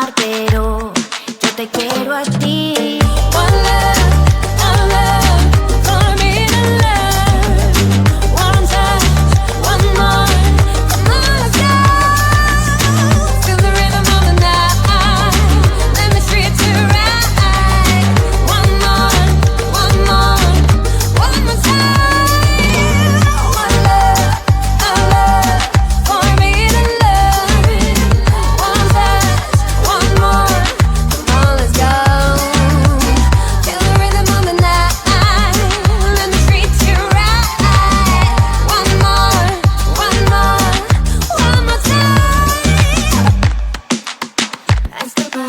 amar, pero yo te quiero a ti. One love for me to love. One touch, one more. Come on, let's go. Feel the rhythm of the night. Let me treat you right. One more, one more, one more time. One love for me to love. One touch, one more. Come on, let's go. Feel the rhythm of the night. Let me treat you right. One more, one more, one more time. Let's go.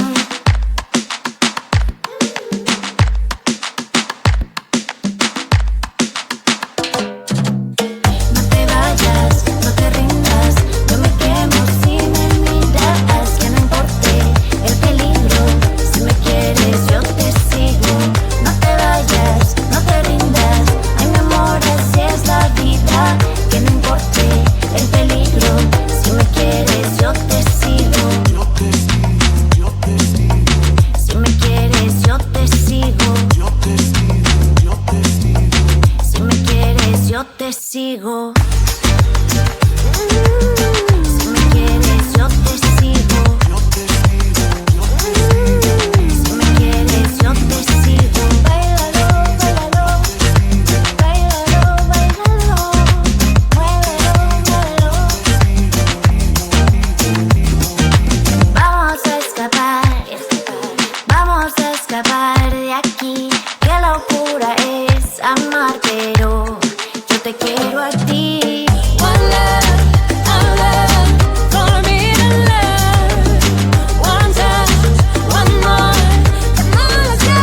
No te vayas, no te rindas, yo me quemo si me miras, que no importe el peligro, si me quieres yo te sigo. No te vayas, no te rindas, ay mi amor así es la vida, que no importe el peligro, si me quieres yo te sigo. Si me quieres yo te sigo. Si me quieres yo te sigo. Si me quieres yo te sigo. Si me quieres yo te sigo. Báilalo, báilalo. Báilalo, báilalo. Muévelo, muévelo. Vamos a escapar. Vamos a escapar de aquí. Qué locura es amar, pero yo te quiero a ti. One love for me to love. One touch, one more. Come on, let's go.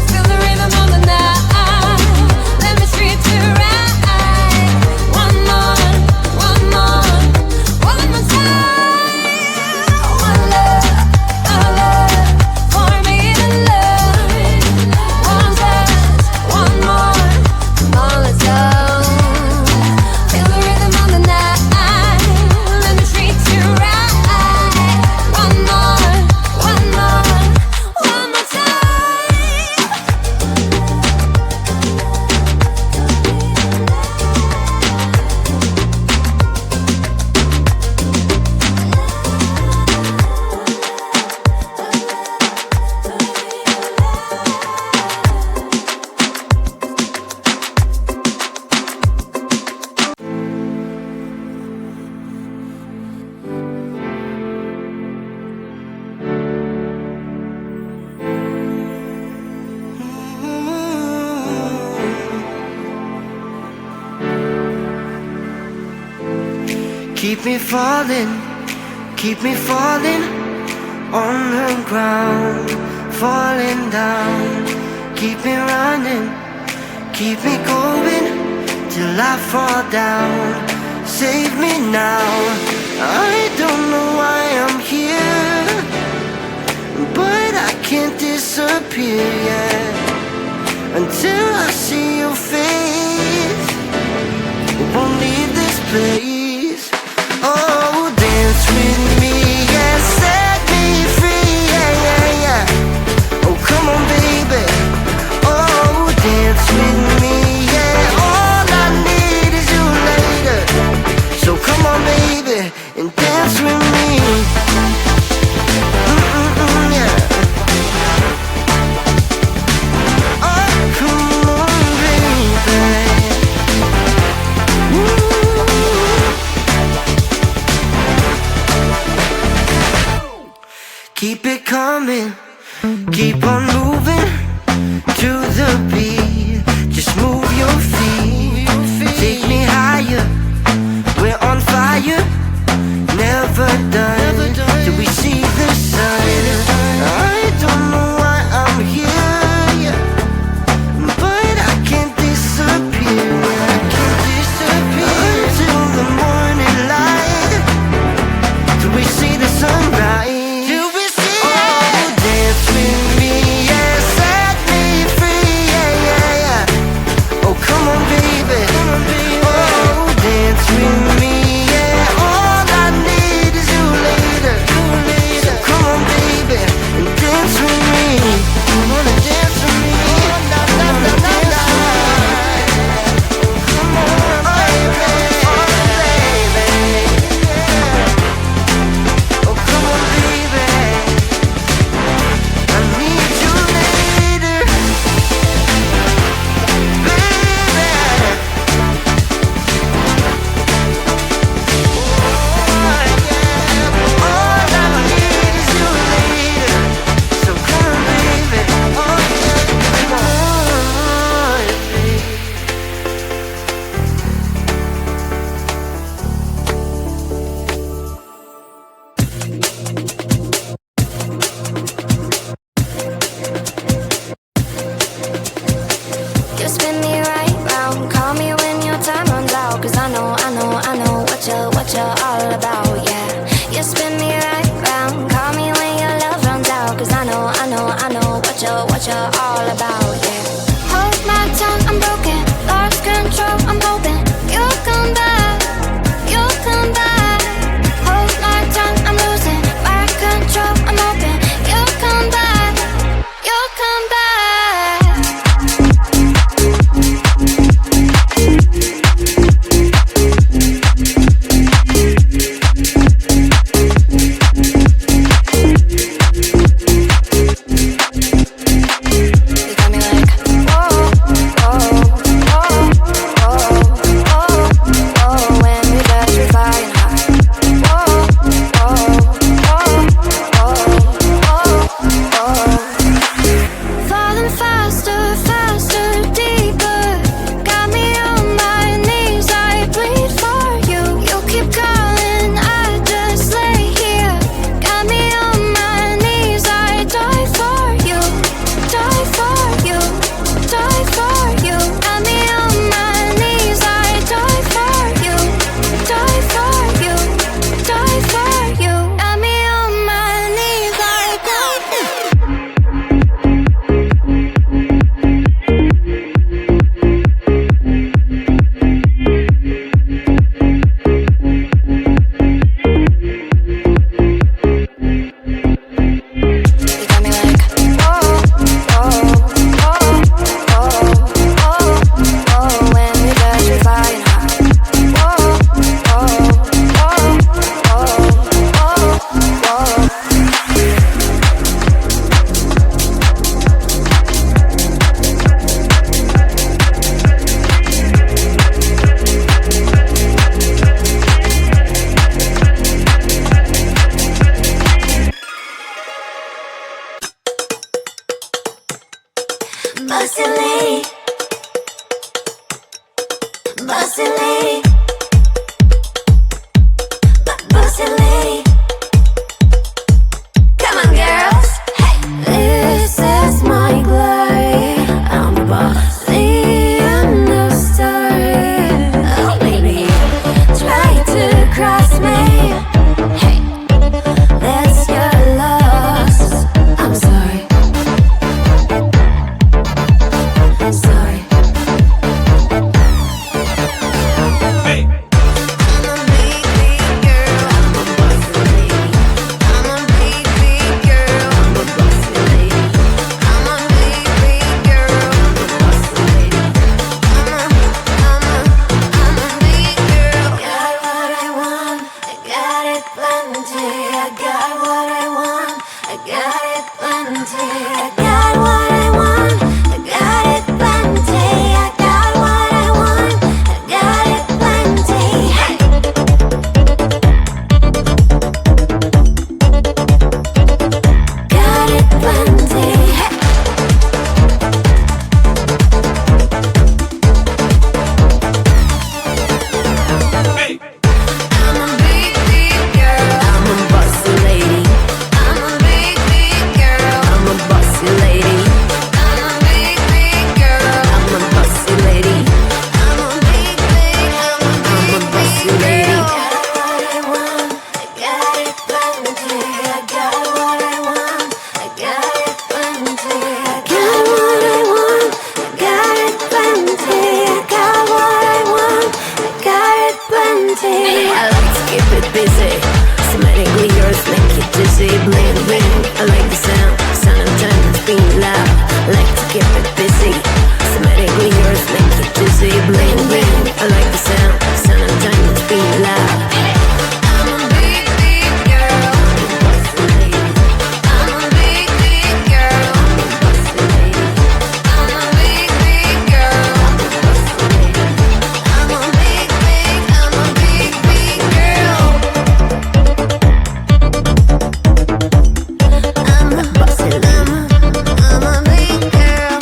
Feel the rhythm of the night. Let me treat you right. One more, one more, one more time. One love for me to love. One touch, one more. Come on, let's go. Feel the rhythm of the night. Let me treat you right. One more, one more, one more time. Keep me falling on the ground, falling down. Keep me running, keep me going till I fall down. Save me now. I don't know why I'm here, but I can't disappear yet until I see your face. Won't leave this place. Oh, dance with me and set me free, yeah, yeah, yeah. Oh, come on, baby. Oh, dance with me, yeah. All I need is you later. So come on, baby, and dance with me. Yeah. Oh, come on, baby. Keep it coming, keep on moving to the beat. Just move your feet, take me higher. We're on fire, never done till we see the sun. I don't know why I'm here, but I can't disappear. I can't disappear until the morning light, till we see the sunrise. Dance with me, yeah, set me free, yeah, yeah, yeah. Oh, come on, baby. Oh, dance with me, yeah. Oh, Bossy lady, bossy lady, bossy lady. Come on, girls. Hey. This is my glory. I'm the boss. The end of story. Oh, baby, try to cross me. Hey, that's your loss. I'm sorry. Sorry. Hey. I'm a big, big girl. I'm a bossy lady. I'm a big, big girl. I'm a bossy lady. I'm a big, big girl. I'm a bossy lady. I'm a big girl. Got what I want. I got it plenty. I got what I want. I got it plenty. I got what I want. I got it plenty. I got what I want. I got it plenty. Hey. Got it plenty. Hey. Hey. I'm a big, big girl. I'm a bossy lady. I'm a big, big girl. I'm a bossy lady. I'm a big, big girl. I'm a bossy lady. I'm a big, big. I'm a bossy lady. I got what I want. I got it plenty. I got what I want. I got it plenty. I got what I want. I got it plenty. I like to keep it busy. Somatic leaders make it dizzy. Bling bling. I like the sound of diamonds being loud. I like to keep it busy. Somatic leaders make it dizzy. Bling bling. I like the sound of diamonds being loud. I'm a big, big girl. I'm a bossy lady. I'm a big, big girl. I'm a bossy lady. I'm a big, big girl. I'm a bossy lady. I'm a big, big girl. I'm a bossy lady. I'm a big girl.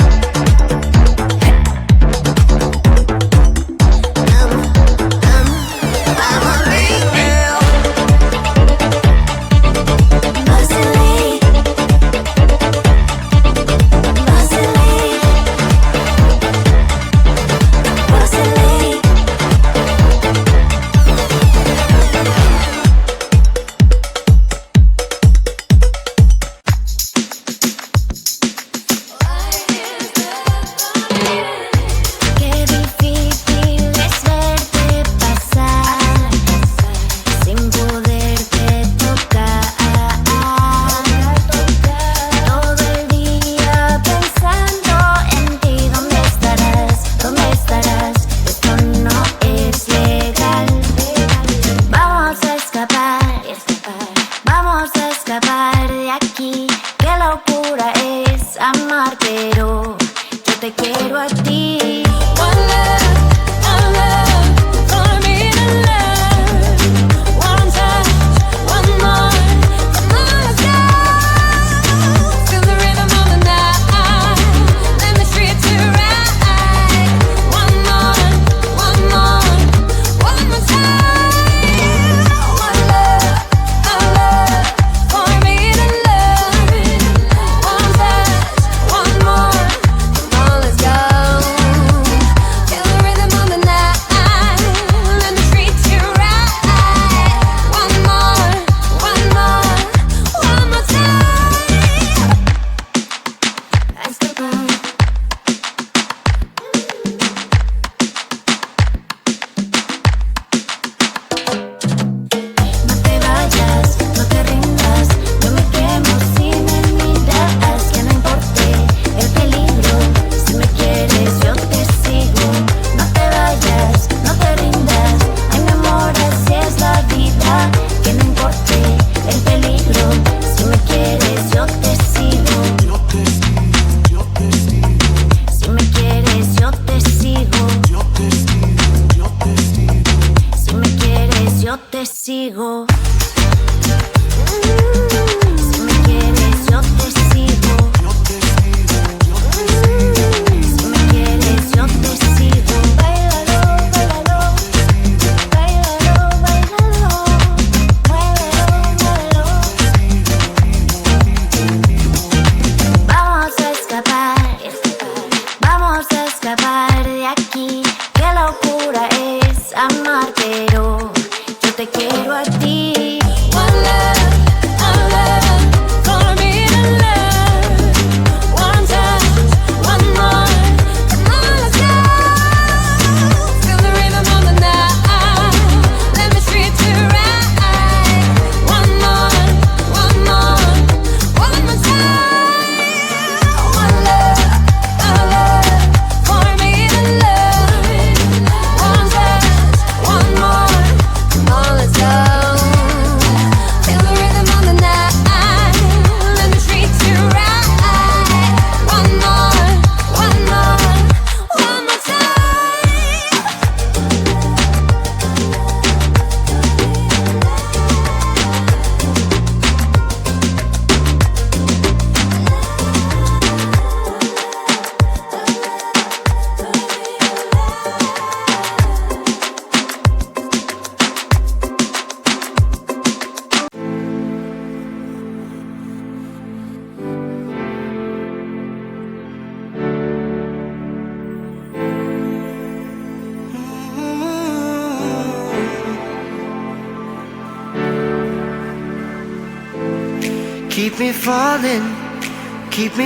Keep me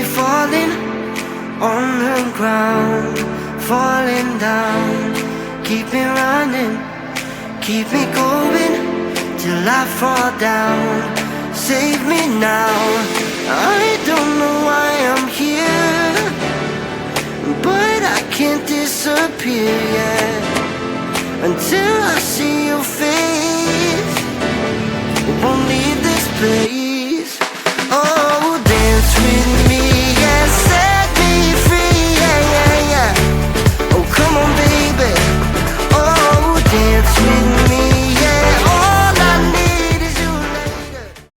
falling on the ground, falling down. Keep me running, keep me going till I fall down. Save me now, I don't know why I'm here, but I can't disappear yet until I see your face. Won't leave this place.